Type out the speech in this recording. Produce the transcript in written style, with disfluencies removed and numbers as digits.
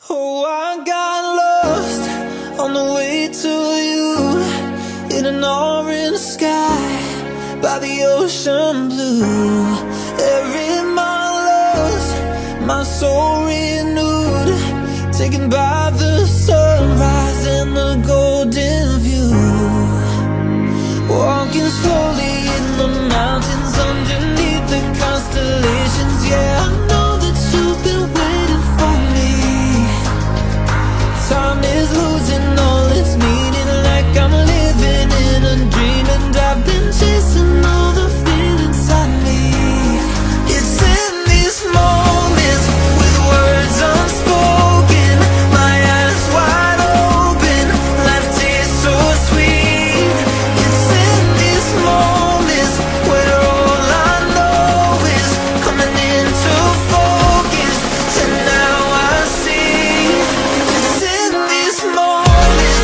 Oh, I got lost on the way to you in an orange sky by the ocean blue. Every mile lost, my soul renewed, taken by the sunrise and the golden view. Walking slowly in the mountains underneath the constellations. Yeah, I know that you've been waiting for me. Time is losing all its meaning, like I'm living in a dream, and I've been chasing all the feelings I need. It's in these moments with words unspoken, my eyes wide open, life tastes so sweet. It's in these moments where all I know is coming into focus, and now I see. It's in these moments.